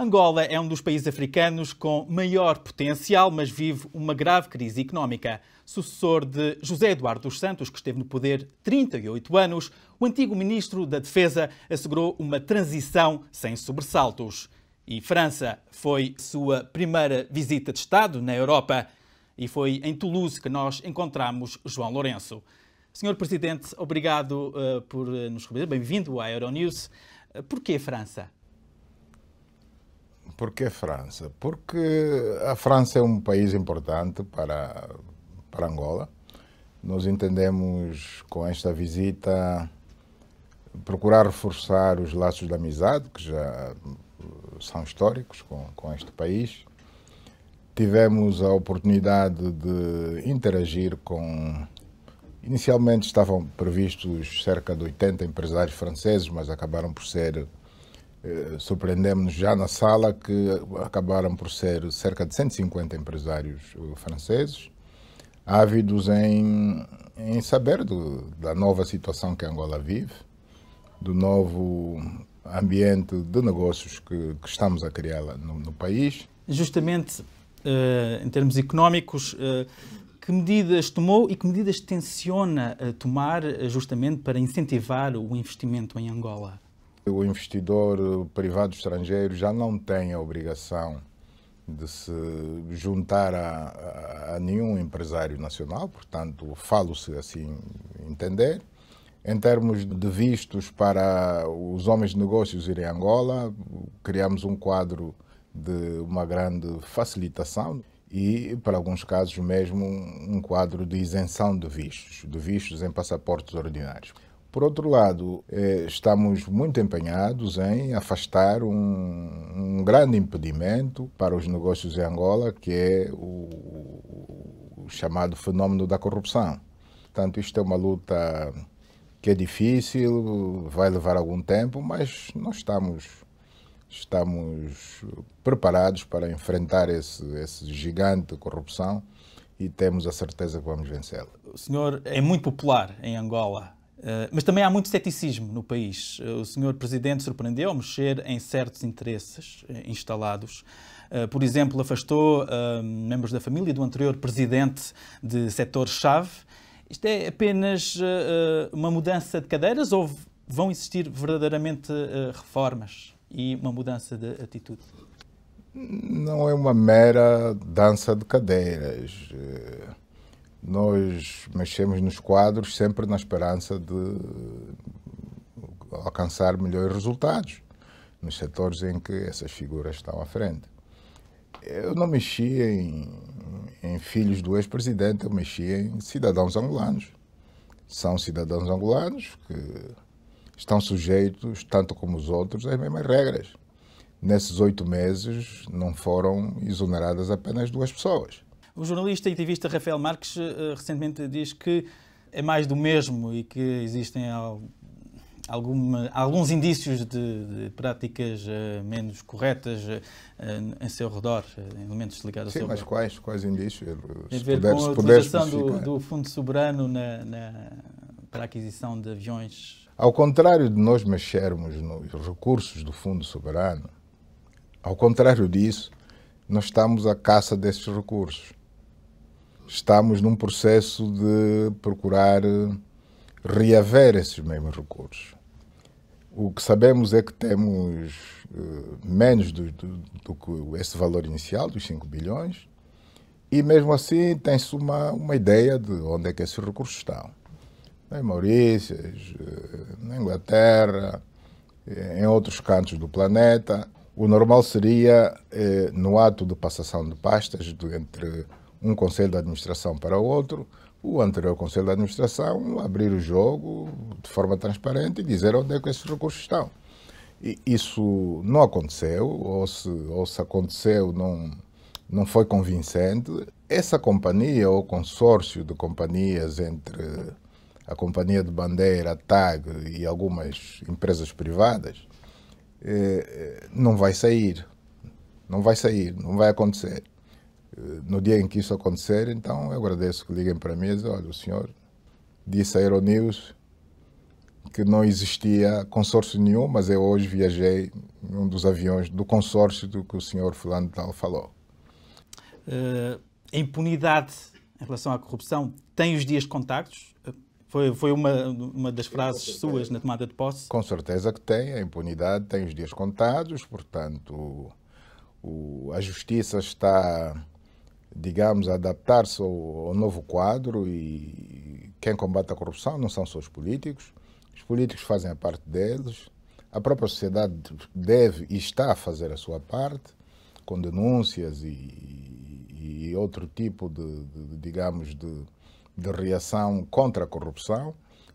Angola é um dos países africanos com maior potencial, mas vive uma grave crise económica. Sucessor de José Eduardo dos Santos, que esteve no poder 38 anos, o antigo ministro da Defesa assegurou uma transição sem sobressaltos. E França foi sua primeira visita de Estado na Europa e foi em Toulouse que nós encontramos João Lourenço. Senhor Presidente, obrigado por nos receber. Bem-vindo à Euronews. Porquê França? Porquê França? Porque a França é um país importante para Angola. Nós entendemos com esta visita procurar reforçar os laços de amizade que já são históricos com este país. Tivemos a oportunidade de interagir com... Inicialmente estavam previstos cerca de 80 empresários franceses, mas acabaram por ser... Surpreendemos-nos já na sala que acabaram por ser cerca de 150 empresários franceses, ávidos em saber da nova situação que Angola vive, do novo ambiente de negócios que estamos a criar no país. Justamente, em termos económicos, que medidas tomou e que medidas tenciona tomar justamente para incentivar o investimento em Angola? O investidor privado estrangeiro já não tem a obrigação de se juntar a nenhum empresário nacional, portanto, falo-se assim entender. Em termos de vistos para os homens de negócios irem a Angola, criamos um quadro de uma grande facilitação e, para alguns casos mesmo, um quadro de isenção de vistos em passaportes ordinários. Por outro lado, estamos muito empenhados em afastar um grande impedimento para os negócios em Angola, que é o chamado fenómeno da corrupção. Portanto, isto é uma luta que é difícil, vai levar algum tempo, mas nós estamos preparados para enfrentar esse gigante de corrupção e temos a certeza que vamos vencê-la. O senhor é muito popular em Angola. Mas também há muito ceticismo no país. O Sr. Presidente surpreendeu ao mexer em certos interesses instalados. Por exemplo, afastou membros da família do anterior presidente de setores-chave. Isto é apenas uma mudança de cadeiras ou vão existir verdadeiramente reformas e uma mudança de atitude? Não é uma mera dança de cadeiras. Nós mexemos nos quadros sempre na esperança de alcançar melhores resultados nos setores em que essas figuras estão à frente. Eu não mexi em filhos do ex-presidente, eu mexi em cidadãos angolanos. São cidadãos angolanos que estão sujeitos, tanto como os outros, às mesmas regras. Nesses 8 meses não foram exoneradas apenas 2 pessoas. O jornalista e ativista Rafael Marques recentemente diz que é mais do mesmo e que existem alguns indícios de práticas menos corretas em seu redor, elementos ligados ao seu redor. Sim, mas quais indícios? Tem a ver com a utilização do Fundo Soberano para a aquisição de aviões. Ao contrário de nós mexermos nos recursos do Fundo Soberano, ao contrário disso, nós estamos à caça desses recursos. Estamos num processo de procurar reaver esses mesmos recursos. O que sabemos é que temos menos do que esse valor inicial, dos 5 bilhões, e mesmo assim tem-se uma ideia de onde é que esses recursos estão. Em Maurícias, na Inglaterra, em outros cantos do planeta. O normal seria, no ato de passação de pastas entre um conselho de administração para o outro, o anterior conselho de administração abrir o jogo de forma transparente e dizer onde é que esses recursos estão. E isso não aconteceu, ou se aconteceu, não foi convincente. Essa companhia ou consórcio de companhias entre a companhia de bandeira, a TAG e algumas empresas privadas, não vai sair, não vai acontecer. No dia em que isso acontecer, então eu agradeço que liguem para mim e dizem, olha, o senhor disse à Euronews que não existia consórcio nenhum, mas eu hoje viajei num dos aviões do consórcio do que o senhor fulano tal falou. A impunidade em relação à corrupção tem os dias contados? Foi uma das frases suas na tomada de posse? Com certeza que tem. A impunidade tem os dias contados, portanto, a justiça está, digamos, a adaptar-se ao novo quadro e quem combate a corrupção não são só os políticos fazem a parte deles, a própria sociedade deve e está a fazer a sua parte, com denúncias e outro tipo digamos, de reação contra a corrupção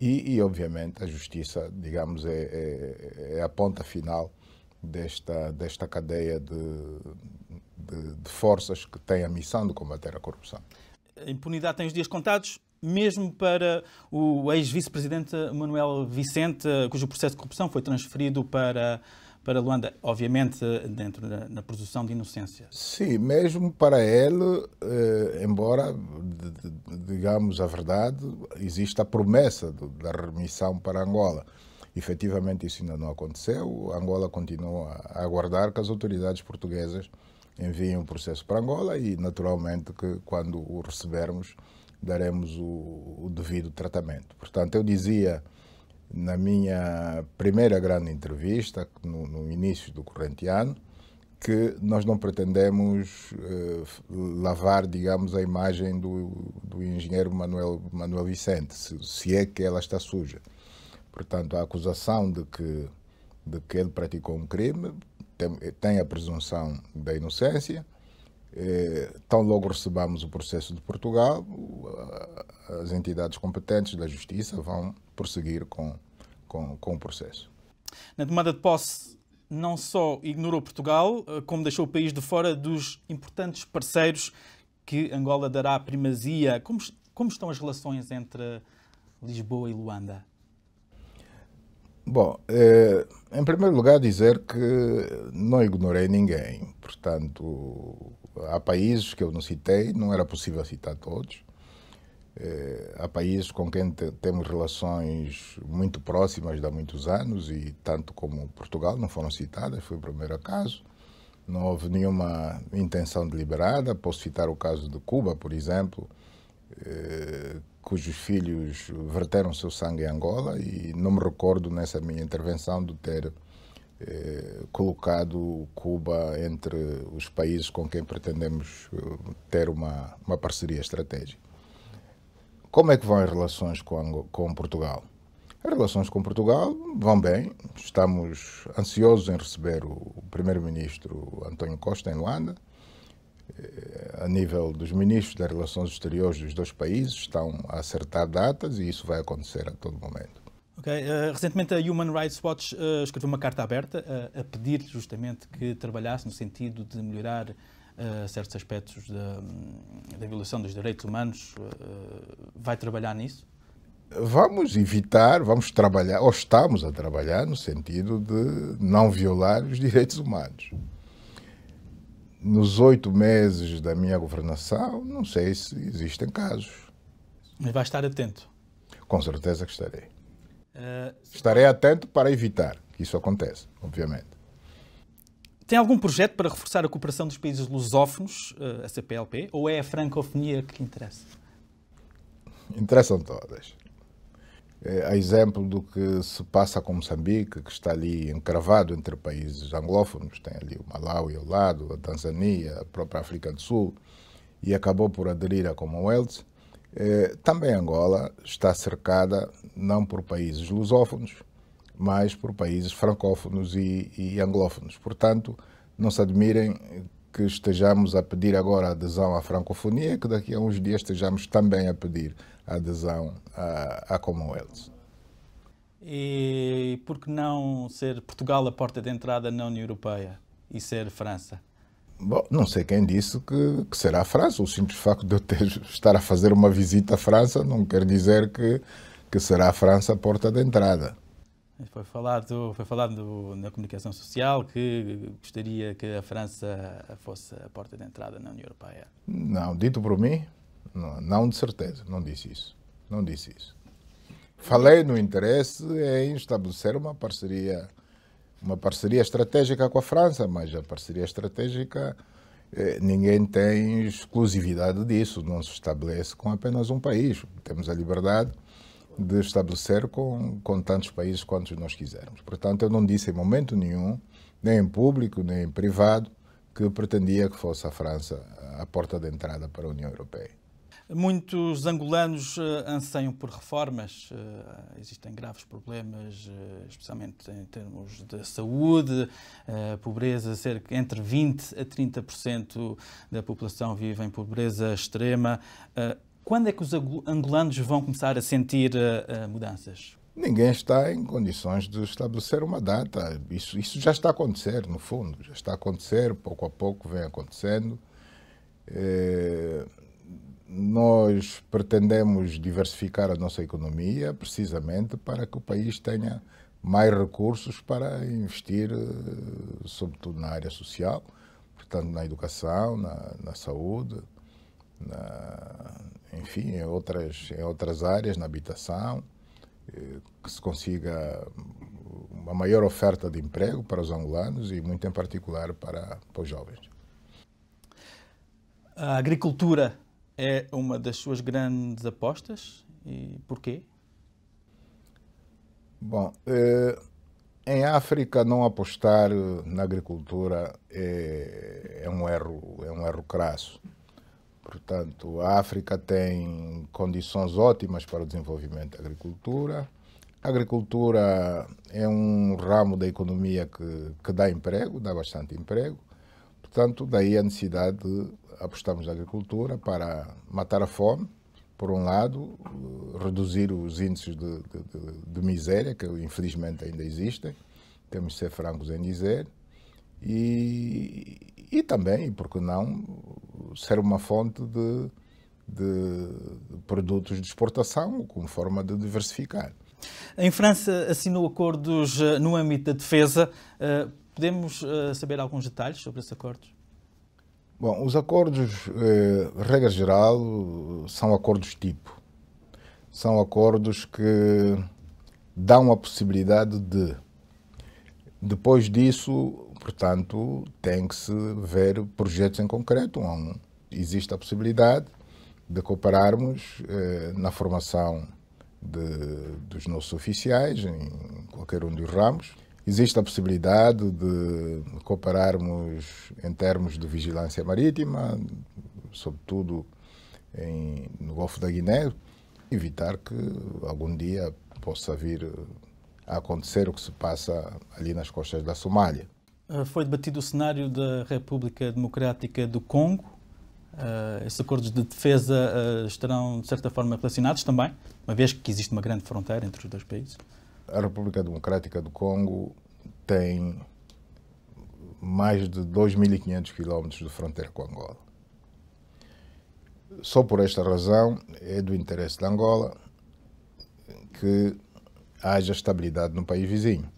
e obviamente, a justiça, digamos, é a ponta final desta cadeia de forças que têm a missão de combater a corrupção. A impunidade tem os dias contados, mesmo para o ex-vice-presidente Manuel Vicente, cujo processo de corrupção foi transferido para Luanda, obviamente dentro na presunção de inocência. Sim, mesmo para ele, embora, digamos a verdade, existe a promessa da remissão para Angola. Efetivamente isso ainda não aconteceu, Angola continua a aguardar que as autoridades portuguesas enviem um processo para Angola e naturalmente que quando o recebermos daremos o devido tratamento. Portanto, eu dizia na minha primeira grande entrevista, no início do corrente ano, que nós não pretendemos lavar, digamos, a imagem do engenheiro Manuel Vicente, se é que ela está suja. Portanto, a acusação de que ele praticou um crime tem a presunção da inocência. Tão logo recebamos o processo de Portugal, as entidades competentes da Justiça vão prosseguir com o processo. Na tomada de posse, não só ignorou Portugal, como deixou o país de fora dos importantes parceiros que Angola dará primazia. Como estão as relações entre Lisboa e Luanda? Bom, em primeiro lugar dizer que não ignorei ninguém. Portanto, há países que eu não citei, não era possível citar todos. Há países com quem temos relações muito próximas há muitos anos e tanto como Portugal não foram citadas, foi o primeiro caso. Não houve nenhuma intenção deliberada. Posso citar o caso de Cuba, por exemplo, cujos filhos verteram seu sangue em Angola e não me recordo nessa minha intervenção de ter colocado Cuba entre os países com quem pretendemos ter uma parceria estratégica. Como é que vão as relações com Portugal? As relações com Portugal vão bem. Estamos ansiosos em receber o primeiro-ministro António Costa em Luanda. A nível dos ministros das relações exteriores dos dois países, estão a acertar datas e isso vai acontecer a todo momento. Okay. Recentemente a Human Rights Watch escreveu uma carta aberta a pedir justamente que trabalhasse no sentido de melhorar certos aspectos da violação dos direitos humanos. Vai trabalhar nisso? Vamos evitar, vamos trabalhar, ou estamos a trabalhar no sentido de não violar os direitos humanos. Nos 8 meses da minha governação, não sei se existem casos. Mas vai estar atento? Com certeza que estarei. Estarei atento para evitar que isso aconteça, obviamente. Tem algum projeto para reforçar a cooperação dos países lusófonos, a CPLP, ou é a francofonia que lhe interessa? Interessam todas. A exemplo do que se passa com Moçambique, que está ali encravado entre países anglófonos, tem ali o Malawi ao lado, a Tanzânia, a própria África do Sul, e acabou por aderir à Commonwealth. Também Angola está cercada não por países lusófonos, mas por países francófonos e anglófonos. Portanto, não se admirem que estejamos a pedir agora a adesão à francofonia, que daqui a uns dias estejamos também a pedir a adesão à Commonwealth. E por que não ser Portugal a porta de entrada na União Europeia e ser França? Bom, não sei quem disse que será a França. O simples facto de eu estar a fazer uma visita à França não quer dizer que será a França a porta de entrada. Foi falado na comunicação social que gostaria que a França fosse a porta de entrada na União Europeia. Não, dito por mim, não de certeza, não disse isso. Não disse isso. Falei no interesse em estabelecer uma parceria estratégica com a França, mas a parceria estratégica, ninguém tem exclusividade disso, não se estabelece com apenas um país. Temos a liberdade de estabelecer com tantos países quantos nós quisermos. Portanto, eu não disse em momento nenhum, nem em público, nem em privado, que eu pretendia que fosse a França a porta de entrada para a União Europeia. Muitos angolanos anseiam por reformas. Existem graves problemas, especialmente em termos de saúde, pobreza, cerca entre 20% a 30% da população vive em pobreza extrema. Quando é que os angolanos vão começar a sentir mudanças? Ninguém está em condições de estabelecer uma data. Isso já está a acontecer, no fundo. Já está a acontecer, pouco a pouco vem acontecendo. Nós pretendemos diversificar a nossa economia precisamente para que o país tenha mais recursos para investir, sobretudo na área social, portanto, na educação, na saúde, enfim, em outras áreas, na habitação, que se consiga uma maior oferta de emprego para os angolanos e, muito em particular, para os jovens. A agricultura é uma das suas grandes apostas e porquê? Bom, em África não apostar na agricultura é um erro crasso. Portanto, a África tem condições ótimas para o desenvolvimento da agricultura. A agricultura é um ramo da economia que dá emprego, dá bastante emprego. Portanto, daí a necessidade de apostarmos na agricultura para matar a fome, por um lado, reduzir os índices de miséria, que infelizmente ainda existem, temos de ser francos em dizer, e também, por que não, ser uma fonte de produtos de exportação como forma de diversificar. Em França assinou acordos no âmbito da defesa. Podemos saber alguns detalhes sobre esses acordos? Bom, os acordos, regra geral, são acordos tipo. São acordos que dão a possibilidade de, depois disso, portanto, tem que se ver projetos em concreto. Existe a possibilidade de cooperarmos na formação dos nossos oficiais, em qualquer um dos ramos. Existe a possibilidade de cooperarmos em termos de vigilância marítima, sobretudo no Golfo da Guiné, evitar que algum dia possa vir a acontecer o que se passa ali nas costas da Somália. Foi debatido o cenário da República Democrática do Congo. Esses acordos de defesa estarão, de certa forma, relacionados também, uma vez que existe uma grande fronteira entre os dois países? A República Democrática do Congo tem mais de 2.500 quilómetros de fronteira com Angola. Só por esta razão é do interesse de Angola que haja estabilidade no país vizinho.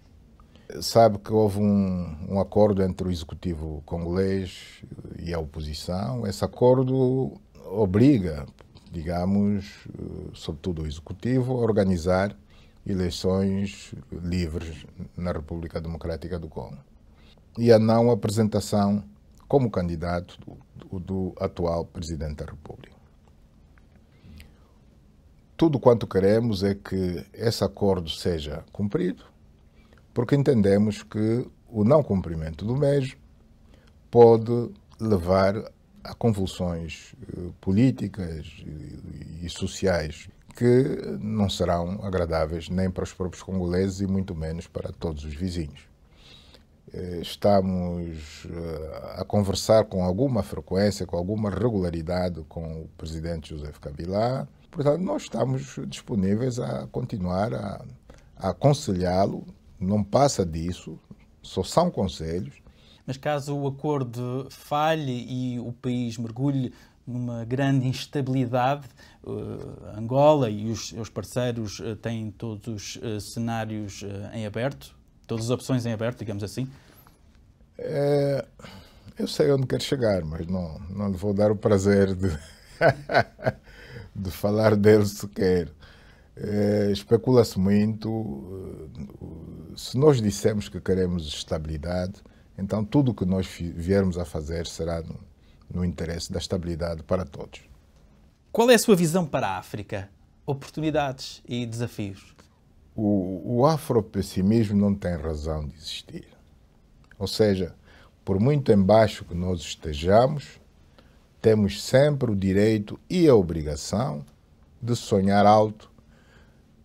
Sabe que houve um acordo entre o executivo congolês e a oposição. Esse acordo obriga, digamos, sobretudo o executivo, a organizar eleições livres na República Democrática do Congo e a não apresentação como candidato do atual Presidente da República. Tudo quanto queremos é que esse acordo seja cumprido, porque entendemos que o não cumprimento do mesmo pode levar a convulsões políticas e sociais que não serão agradáveis nem para os próprios congoleses e muito menos para todos os vizinhos. Estamos a conversar com alguma frequência, com alguma regularidade com o presidente Joseph Kabila. Portanto, nós estamos disponíveis a continuar a aconselhá-lo. Não passa disso, só são conselhos. Mas caso o acordo falhe e o país mergulhe numa grande instabilidade, Angola e os seus parceiros têm todos os cenários em aberto, todas as opções em aberto, digamos assim? Eu sei onde quero chegar, mas não lhe vou dar o prazer de falar dele sequer. Especula-se muito. Se nós dissemos que queremos estabilidade, então tudo o que nós viermos a fazer será no interesse da estabilidade para todos. Qual é a sua visão para a África? Oportunidades e desafios? O afropessimismo não tem razão de existir. Ou seja, por muito embaixo que nós estejamos, temos sempre o direito e a obrigação de sonhar alto,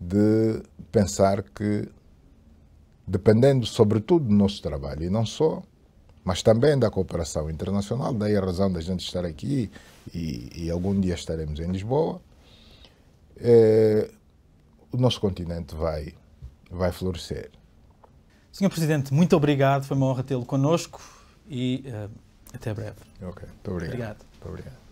de pensar que, dependendo sobretudo do nosso trabalho, e não só, mas também da cooperação internacional, daí a razão da gente estar aqui e algum dia estaremos em Lisboa, o nosso continente vai florescer. Sr. Presidente, muito obrigado, foi uma honra tê-lo connosco e até breve. Ok, muito obrigado. Obrigado. Muito obrigado.